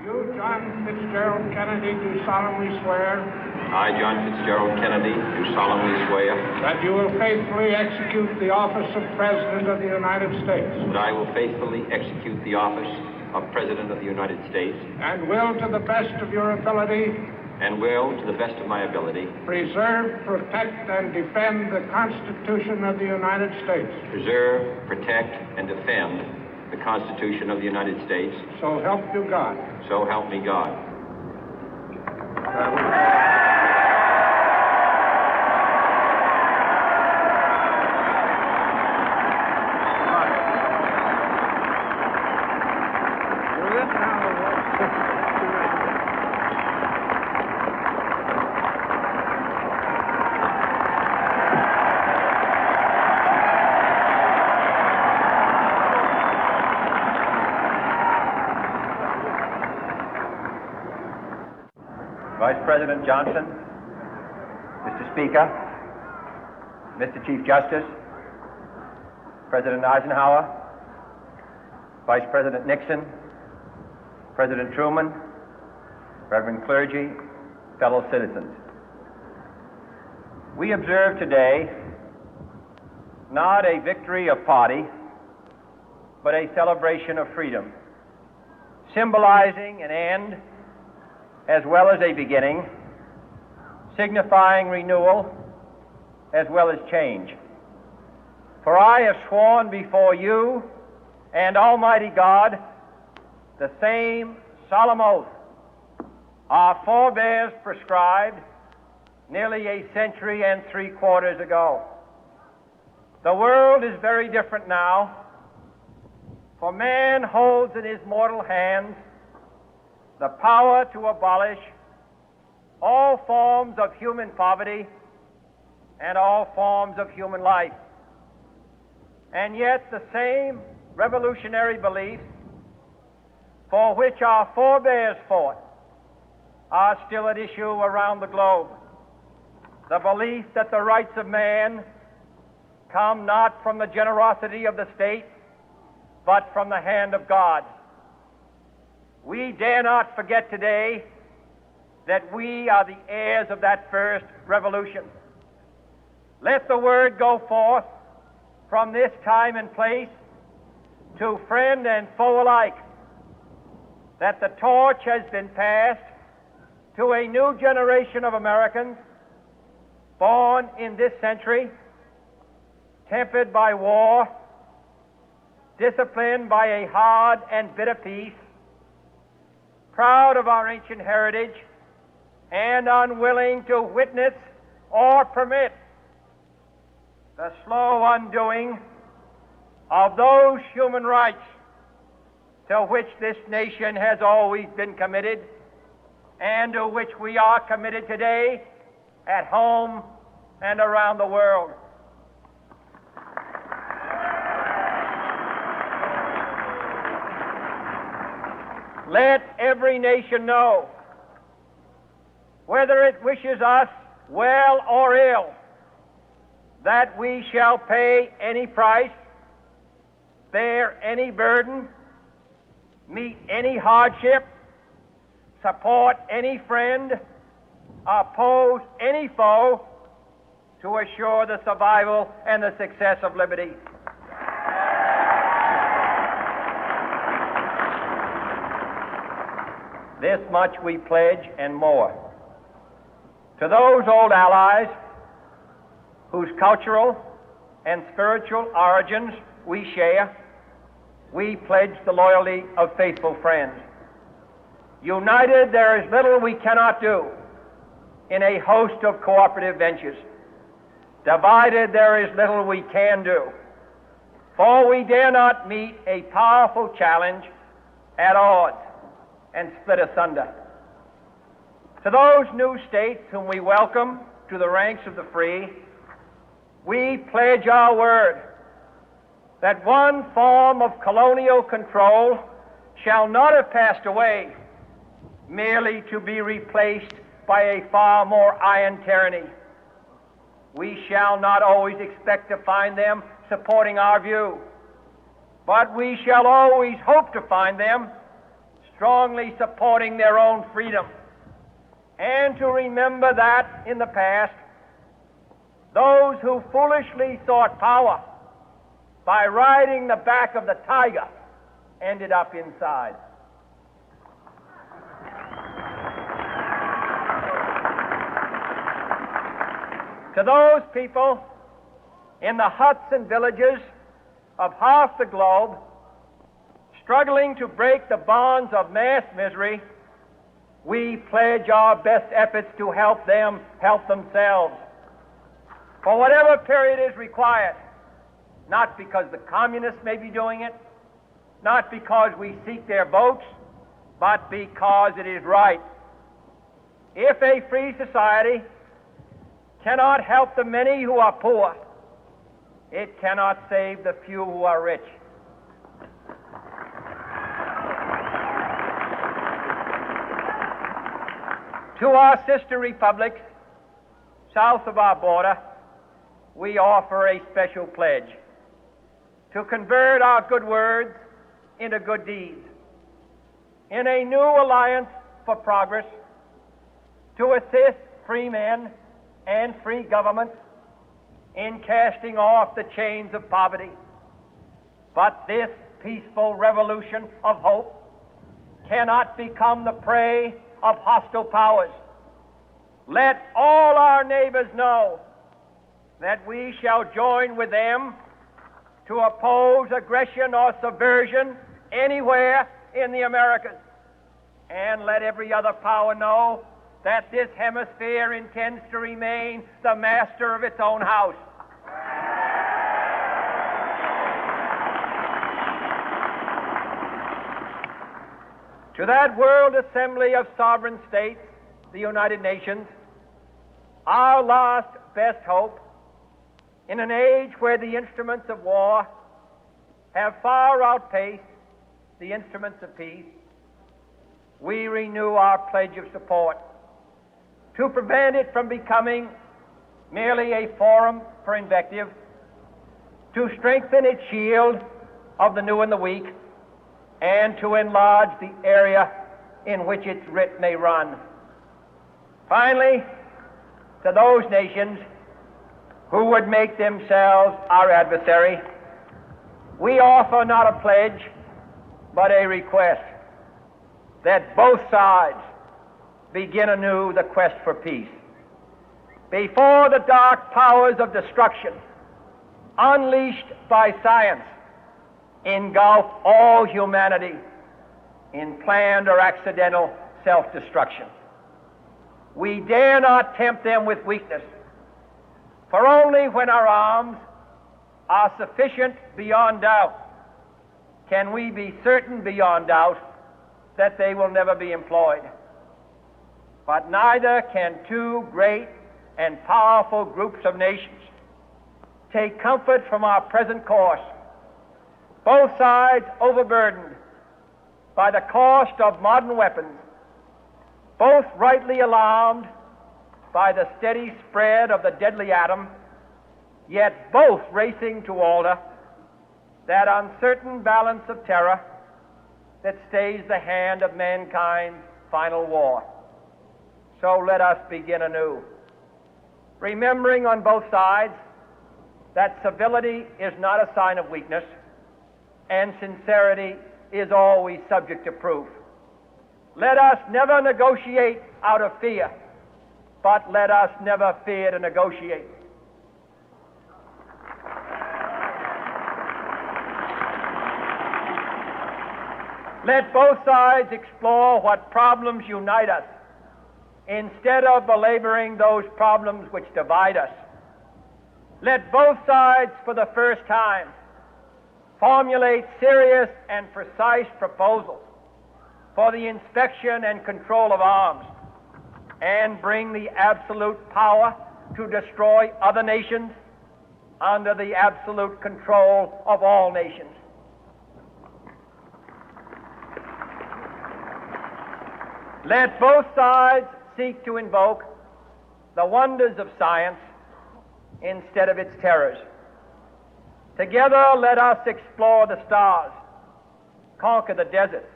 You, John Fitzgerald Kennedy, do solemnly swear. I, John Fitzgerald Kennedy, do solemnly swear. That you will faithfully execute the office of President of the United States. That I will faithfully execute the office of President of the United States. And will, to the best of your ability. And will, to the best of my ability. Preserve, protect, and defend the Constitution of the United States. Preserve, protect, and defend the Constitution of the United States. So help you God. So help me God. Vice President Johnson, Mr. Speaker, Mr. Chief Justice, President Eisenhower, Vice President Nixon, President Truman, Reverend clergy, fellow citizens. We observe today not a victory of party, but a celebration of freedom, symbolizing an end as well as a beginning, signifying renewal as well as change. For I have sworn before you and Almighty God the same solemn oath our forebears prescribed nearly a century and 3/4 ago. The world is very different now, for man holds in his mortal hands the power to abolish all forms of human poverty and all forms of human life. And yet the same revolutionary beliefs for which our forebears fought are still at issue around the globe. The belief that the rights of man come not from the generosity of the state, but from the hand of God. We dare not forget today that we are the heirs of that first revolution. Let the word go forth from this time and place to friend and foe alike that the torch has been passed to a new generation of Americans born in this century, tempered by war, disciplined by a hard and bitter peace, proud of our ancient heritage, and unwilling to witness or permit the slow undoing of those human rights to which this nation has always been committed and to which we are committed today at home and around the world. Let every nation know, whether it wishes us well or ill, that we shall pay any price, bear any burden, meet any hardship, support any friend, oppose any foe to assure the survival and the success of liberty. This much we pledge and more. To those old allies whose cultural and spiritual origins we share, we pledge the loyalty of faithful friends. United, there is little we cannot do in a host of cooperative ventures. Divided, there is little we can do, for we dare not meet a powerful challenge at odds and split asunder. To those new states whom we welcome to the ranks of the free, we pledge our word that one form of colonial control shall not have passed away, merely to be replaced by a far more iron tyranny. We shall not always expect to find them supporting our view, but we shall always hope to find them strongly supporting their own freedom, and to remember that in the past, those who foolishly sought power by riding the back of the tiger ended up inside. To those people in the huts and villages of half the globe struggling to break the bonds of mass misery, we pledge our best efforts to help them help themselves for whatever period is required, not because the communists may be doing it, not because we seek their votes, but because it is right. If a free society cannot help the many who are poor, it cannot save the few who are rich. To our sister republics south of our border, we offer a special pledge to convert our good words into good deeds, in a new alliance for progress, to assist free men and free governments in casting off the chains of poverty. But this peaceful revolution of hope cannot become the prey of hostile powers. Let all our neighbors know that we shall join with them to oppose aggression or subversion anywhere in the Americas. And let every other power know that this hemisphere intends to remain the master of its own house. To that World Assembly of Sovereign States, the United Nations, our last best hope, in an age where the instruments of war have far outpaced the instruments of peace, we renew our pledge of support to prevent it from becoming merely a forum for invective, to strengthen its shield of the new and the weak, and to enlarge the area in which its writ may run. Finally, to those nations who would make themselves our adversary, we offer not a pledge, but a request that both sides begin anew the quest for peace. Before the dark powers of destruction, unleashed by science, engulf all humanity in planned or accidental self-destruction, we dare not tempt them with weakness, for only when our arms are sufficient beyond doubt can we be certain beyond doubt that they will never be employed. But neither can two great and powerful groups of nations take comfort from our present course, both sides overburdened by the cost of modern weapons, both rightly alarmed by the steady spread of the deadly atom, yet both racing to alter that uncertain balance of terror that stays the hand of mankind's final war. So let us begin anew, remembering on both sides that civility is not a sign of weakness, and sincerity is always subject to proof. Let us never negotiate out of fear, but let us never fear to negotiate. Let both sides explore what problems unite us, instead of belaboring those problems which divide us. Let both sides, for the first time, formulate serious and precise proposals for the inspection and control of arms, and bring the absolute power to destroy other nations under the absolute control of all nations. Let both sides seek to invoke the wonders of science instead of its terrors. Together, let us explore the stars, conquer the deserts,